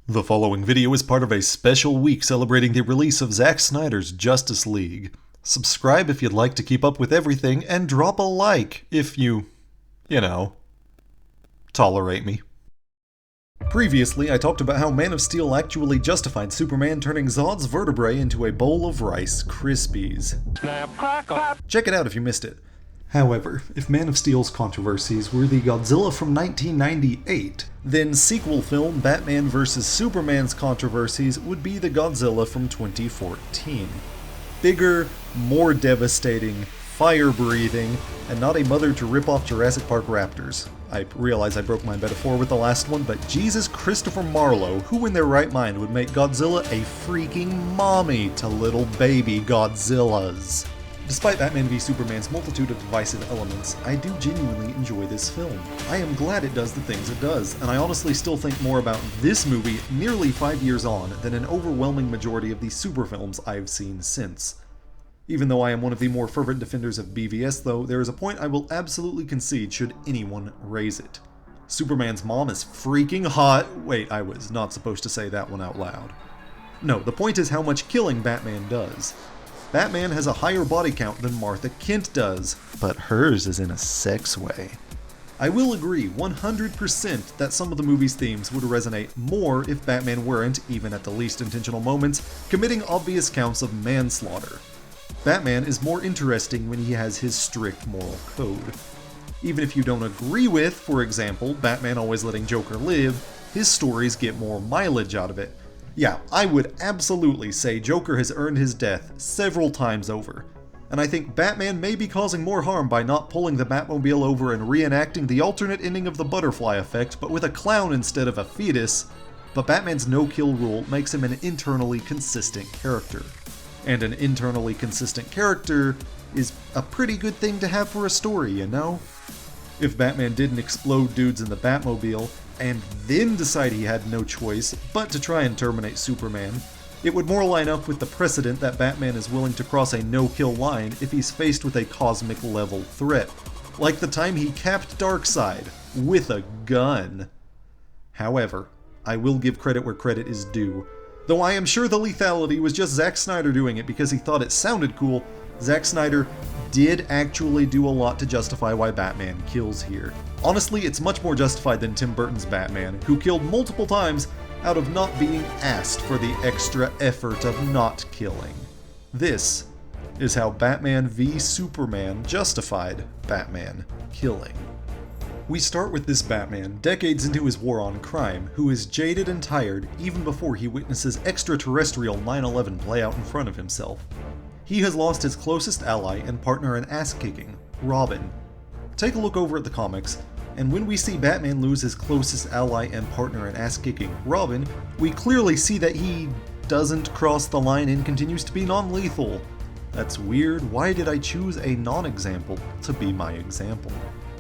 The following video is part of a special week celebrating the release of Zack Snyder's Justice League. Subscribe if you'd like to keep up with everything, and drop a like if you tolerate me. Previously, I talked about how Man of Steel actually justified Superman turning Zod's vertebrae into a bowl of Rice Krispies. Snap, crackle. Check it out if you missed it. However, if Man of Steel's controversies were the Godzilla from 1998, then sequel film Batman vs. Superman's controversies would be the Godzilla from 2014. Bigger, more devastating, fire-breathing, and not a mother to rip off Jurassic Park raptors. I realize I broke my metaphor with the last one, but Jesus Christopher Marlowe, who in their right mind would make Godzilla a freaking mommy to little baby Godzillas? Despite Batman v Superman's multitude of divisive elements, I do genuinely enjoy this film. I am glad it does the things it does, and I honestly still think more about this movie nearly 5 years on than an overwhelming majority of the super films I've seen since. Even though I am one of the more fervent defenders of BVS though, there is a point I will absolutely concede should anyone raise it. Superman's mom is freaking hot. Wait, I was not supposed to say that one out loud. No, the point is how much killing Batman does. Batman has a higher body count than Martha Kent does, but hers is in a sex way. I will agree 100% that some of the movie's themes would resonate more if Batman weren't, even at the least intentional moments, committing obvious counts of manslaughter. Batman is more interesting when he has his strict moral code. Even if you don't agree with, for example, Batman always letting Joker live, his stories get more mileage out of it. Yeah, I would absolutely say Joker has earned his death several times over. And I think Batman may be causing more harm by not pulling the Batmobile over and reenacting the alternate ending of the butterfly effect, but with a clown instead of a fetus. But Batman's no-kill rule makes him an internally consistent character. And an internally consistent character is a pretty good thing to have for a story, you know? If Batman didn't explode dudes in the Batmobile, and then decide he had no choice but to try and terminate Superman, it would more line up with the precedent that Batman is willing to cross a no-kill line if he's faced with a cosmic-level threat, like the time he capped Darkseid with a gun. However, I will give credit where credit is due. Though I am sure the lethality was just Zack Snyder doing it because he thought it sounded cool, Zack Snyder did actually do a lot to justify why Batman kills here. Honestly, it's much more justified than Tim Burton's Batman, who killed multiple times out of not being asked for the extra effort of not killing. This is how Batman v Superman justified Batman killing. We start with this Batman, decades into his war on crime, who is jaded and tired even before he witnesses extraterrestrial 9/11 play out in front of himself. He has lost his closest ally and partner in ass-kicking, Robin. Take a look over at the comics, and when we see Batman lose his closest ally and partner in ass-kicking, Robin, we clearly see that he doesn't cross the line and continues to be non-lethal. That's weird. Why did I choose a non-example to be my example?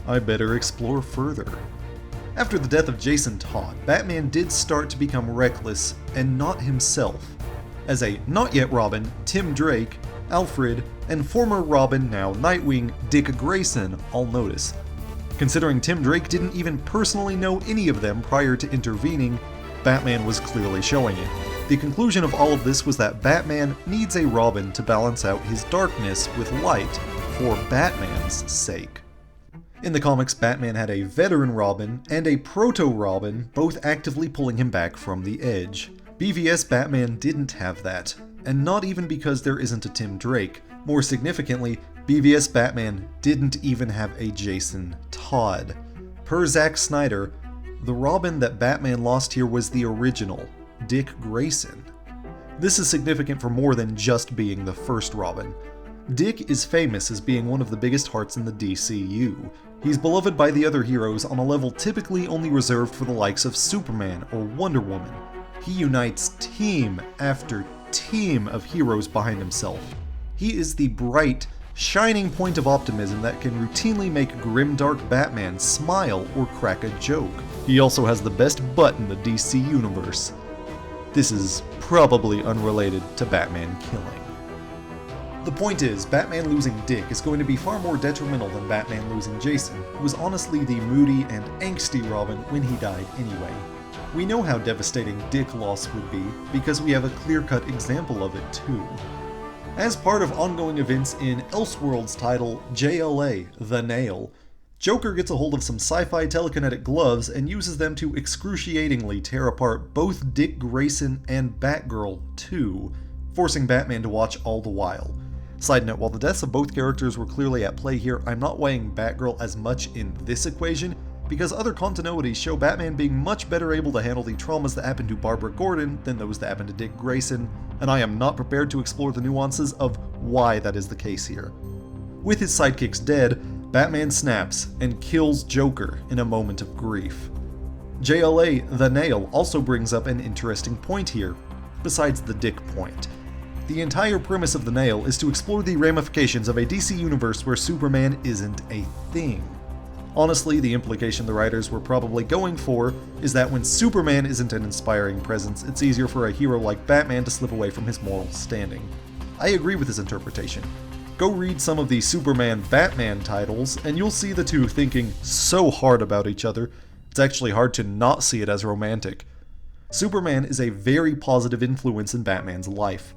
I better explore further. After the death of Jason Todd, Batman did start to become reckless and not himself. As a not-yet Robin, Tim Drake, Alfred, and former Robin, now Nightwing, Dick Grayson all notice. Considering Tim Drake didn't even personally know any of them prior to intervening, Batman was clearly showing it. The conclusion of all of this was that Batman needs a Robin to balance out his darkness with light, for Batman's sake. In the comics, Batman had a veteran Robin and a proto-Robin, both actively pulling him back from the edge. BVS Batman didn't have that, and not even because there isn't a Tim Drake. More significantly, BVS Batman didn't even have a Jason Todd. Per Zack Snyder, the Robin that Batman lost here was the original, Dick Grayson. This is significant for more than just being the first Robin. Dick is famous as being one of the biggest hearts in the DCU. He's beloved by the other heroes on a level typically only reserved for the likes of Superman or Wonder Woman. He unites team after team of heroes behind himself. He is the bright, shining point of optimism that can routinely make grimdark Batman smile or crack a joke. He also has the best butt in the DC universe. This is probably unrelated to Batman killing. The point is, Batman losing Dick is going to be far more detrimental than Batman losing Jason, who was honestly the moody and angsty Robin when he died anyway. We know how devastating dick loss would be because we have a clear-cut example of it too. As part of ongoing events in Elseworlds title JLA, The Nail, Joker gets a hold of some sci-fi telekinetic gloves and uses them to excruciatingly tear apart both Dick Grayson and Batgirl too, forcing Batman to watch all the while. Side note, while the deaths of both characters were clearly at play here, I'm not weighing Batgirl as much in this equation, because other continuities show Batman being much better able to handle the traumas that happened to Barbara Gordon than those that happened to Dick Grayson, and I am not prepared to explore the nuances of why that is the case here. With his sidekicks dead, Batman snaps and kills Joker in a moment of grief. JLA The Nail also brings up an interesting point here, besides the dick point. The entire premise of The Nail is to explore the ramifications of a DC universe where Superman isn't a thing. Honestly, the implication the writers were probably going for is that when Superman isn't an inspiring presence, it's easier for a hero like Batman to slip away from his moral standing. I agree with this interpretation. Go read some of the Superman-Batman titles, and you'll see the two thinking so hard about each other, it's actually hard to not see it as romantic. Superman is a very positive influence in Batman's life.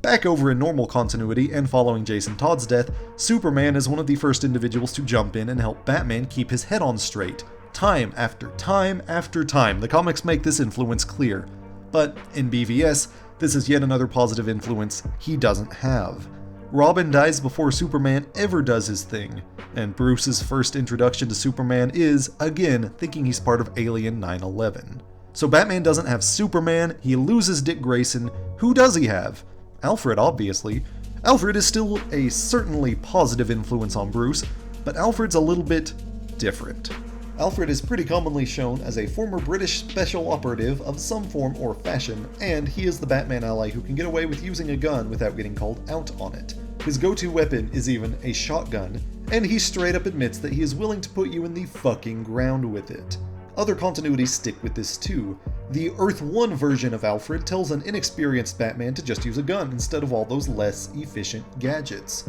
Back over in normal continuity, and following Jason Todd's death, Superman is one of the first individuals to jump in and help Batman keep his head on straight. Time after time after time, the comics make this influence clear. But in BVS, this is yet another positive influence he doesn't have. Robin dies before Superman ever does his thing, and Bruce's first introduction to Superman is, again, thinking he's part of Alien 9/11. So Batman doesn't have Superman, he loses Dick Grayson. Who does he have? Alfred, obviously. Alfred is still a certainly positive influence on Bruce, but Alfred's a little bit different. Alfred is pretty commonly shown as a former British special operative of some form or fashion, and he is the Batman ally who can get away with using a gun without getting called out on it. His go-to weapon is even a shotgun, and he straight up admits that he is willing to put you in the fucking ground with it. Other continuities stick with this too. The Earth 1 version of Alfred tells an inexperienced Batman to just use a gun instead of all those less efficient gadgets.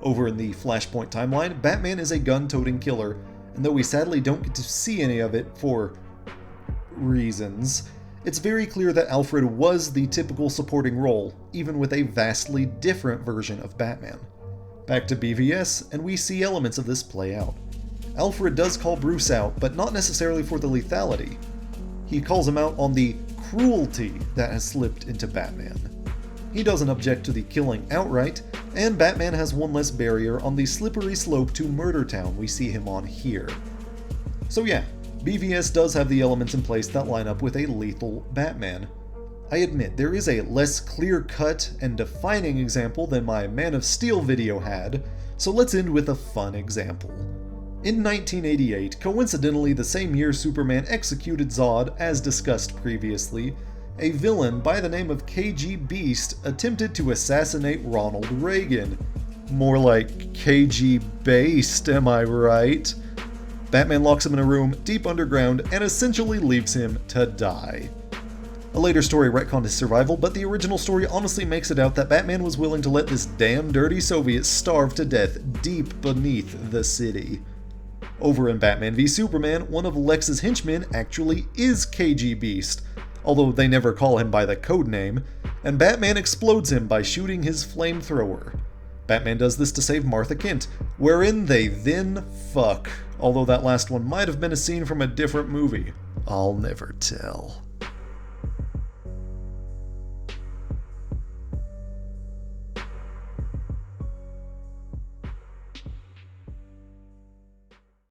Over in the Flashpoint timeline, Batman is a gun-toting killer, and though we sadly don't get to see any of it for reasons, it's very clear that Alfred was the typical supporting role, even with a vastly different version of Batman. Back to BVS, and we see elements of this play out. Alfred does call Bruce out, but not necessarily for the lethality. He calls him out on the cruelty that has slipped into Batman. He doesn't object to the killing outright, and Batman has one less barrier on the slippery slope to Murder Town we see him on here. So yeah, BVS does have the elements in place that line up with a lethal Batman. I admit, there is a less clear-cut and defining example than my Man of Steel video had, so let's end with a fun example. In 1988, coincidentally the same year Superman executed Zod as discussed previously, a villain by the name of KG Beast attempted to assassinate Ronald Reagan. More like KG Based, am I right? Batman locks him in a room deep underground and essentially leaves him to die. A later story retconned his survival, but the original story honestly makes it out that Batman was willing to let this damn dirty Soviet starve to death deep beneath the city. Over in Batman v Superman, one of Lex's henchmen actually is KG Beast, although they never call him by the code name, and Batman explodes him by shooting his flamethrower. Batman does this to save Martha Kent, wherein they then fuck, although that last one might have been a scene from a different movie. I'll never tell.